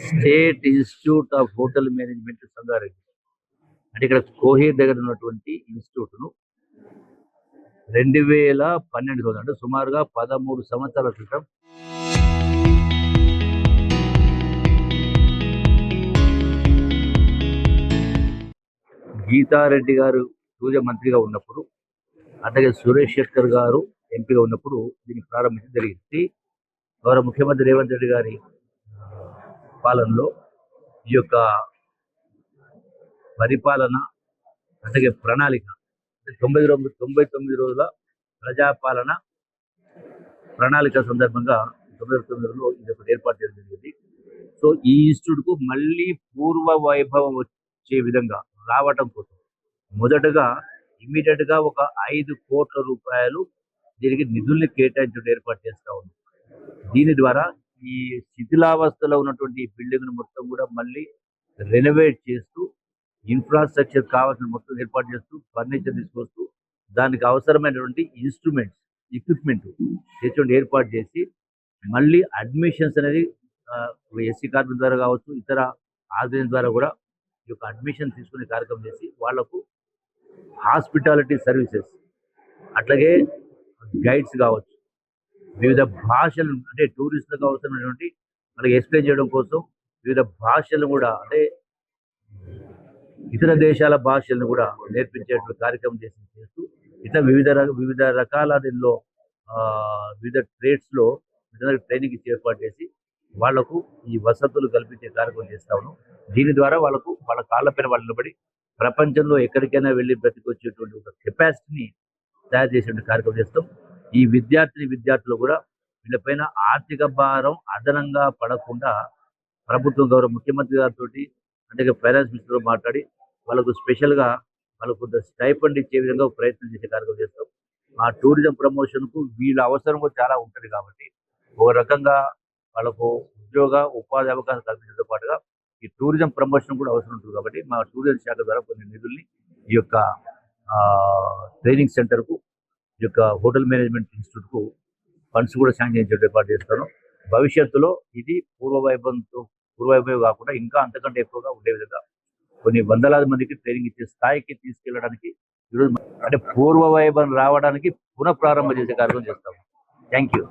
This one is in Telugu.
State institute of hotel management Sangareddy. అంటే ఇక్కడ కోహీర్ దగ్గర ఉన్నటువంటి ఇన్స్టిట్యూట్ను 2012 అంటే సుమారుగా 13 సంవత్సరాల క్రితం గీతారెడ్డి గారు టూరిజం మంత్రిగా ఉన్నప్పుడు, అట్లాగే సురేష్ శెట్కర్ గారు ఎంపీగా ఉన్నప్పుడు దీన్ని ప్రారంభించడం జరిగింది. గౌరవ ముఖ్యమంత్రి రేవంత్ రెడ్డి గారి పాలనలో ఈ యొక్క పరిపాలన, అట్లాగే ప్రణాళిక 99 రోజుల ప్రజాపాలన ప్రణాళిక సందర్భంగా 99లో ఇది ఒకటి ఏర్పాటు చేయడం జరిగింది. సో ఈ ఇన్స్టిట్యూట్కు మళ్ళీ పూర్వ వైభవం వచ్చే విధంగా రావటం కోసం మొదటగా గా ఒక 5 కోట్ల రూపాయలు దీనికి నిధుల్ని కేటాయించడం ఏర్పాటు చేస్తా ఉంది. దీని ద్వారా ఈ శిథిలావస్థలో ఉన్నటువంటి బిల్డింగ్ మొత్తం కూడా మళ్ళీ రెనోవేట్ చేస్తూ, ఇన్ఫ్రాస్ట్రక్చర్ కావాల్సిన మొత్తం ఏర్పాటు చేస్తూ, ఫర్నిచర్ తీసుకొస్తూ, దానికి అవసరమైనటువంటి ఎక్విప్మెంట్ తెచ్చుకొని ఏర్పాటు చేసి, మళ్ళీ అడ్మిషన్స్ అనేది ఎస్సీ కార్మికుల ద్వారా కావచ్చు, ఇతర ఆర్గనైజేషన్ ద్వారా కూడా ఈ యొక్క అడ్మిషన్ తీసుకునే కార్యక్రమం చేసి వాళ్లకు హాస్పిటాలిటీ సర్వీసెస్, అట్లాగే గైడ్స్ కావచ్చు, వివిధ భాషలు అంటే టూరిస్టులకు అవసరమైనటువంటి మనకి ఎక్స్ప్లెయిన్ చేయడం కోసం వివిధ భాషలను కూడా, అంటే ఇతర దేశాల భాషలను కూడా నేర్పించేటువంటి కార్యక్రమం చేస్తూ ఇట్లా వివిధ రకాల దీనిలో వివిధ ట్రేడ్స్లో ట్రైనింగ్ ఇచ్చి ఏర్పాటు చేసి వాళ్లకు ఈ వసతులు కల్పించే కార్యక్రమం చేస్తా ఉన్నాం. దీని ద్వారా వాళ్ళకు వాళ్ళ కాళ్ళపైన వాళ్ళు నిలబడి ప్రపంచంలో ఎక్కడికైనా వెళ్ళి బ్రతికొచ్చేటువంటి ఒక కెపాసిటీని తయారు చేసేటువంటి కార్యక్రమం చేస్తాం. ఈ విద్యార్థులు కూడా వీళ్ళపైన ఆర్థిక భారం అదనంగా పడకుండా ప్రభుత్వం గౌరవ ముఖ్యమంత్రి గారితో అంటే ఫైనాన్స్ మినిస్టర్తో మాట్లాడి వాళ్ళకు స్పెషల్గా వాళ్ళకు కొంత స్టైఫండ్ ఇచ్చే విధంగా ప్రయత్నం చేసే కార్యక్రమం చేస్తాం. ఆ టూరిజం ప్రమోషన్కు వీళ్ళ అవసరం కూడా చాలా ఉంటుంది కాబట్టి ఒక రకంగా వాళ్ళకు ఉపాధి అవకాశం కల్పించడంతో పాటుగా ఈ టూరిజం ప్రమోషన్ కూడా అవసరం ఉంటుంది కాబట్టి మా టూరిజం శాఖ ద్వారా కొన్ని నిధుల్ని ఈ యొక్క ట్రైనింగ్ సెంటర్కు, ఈ యొక్క హోటల్ మేనేజ్మెంట్ ఇన్స్టిట్యూట్కు ఫండ్స్ కూడా శాంక్షన్ చేసే ఏర్పాటు చేస్తాను. భవిష్యత్తులో ఇది పూర్వవైభవం కాకుండా ఇంకా అంతకంటే ఎక్కువగా ఉండే విధంగా కొన్ని వందలాది మందికి ట్రైనింగ్ ఇచ్చే స్థాయికి తీసుకెళ్ళడానికి ఈరోజు అంటే పూర్వవైభవం రావడానికి పునఃప్రారంభం చేసే కార్యక్రమం చేస్తాము. Thank you.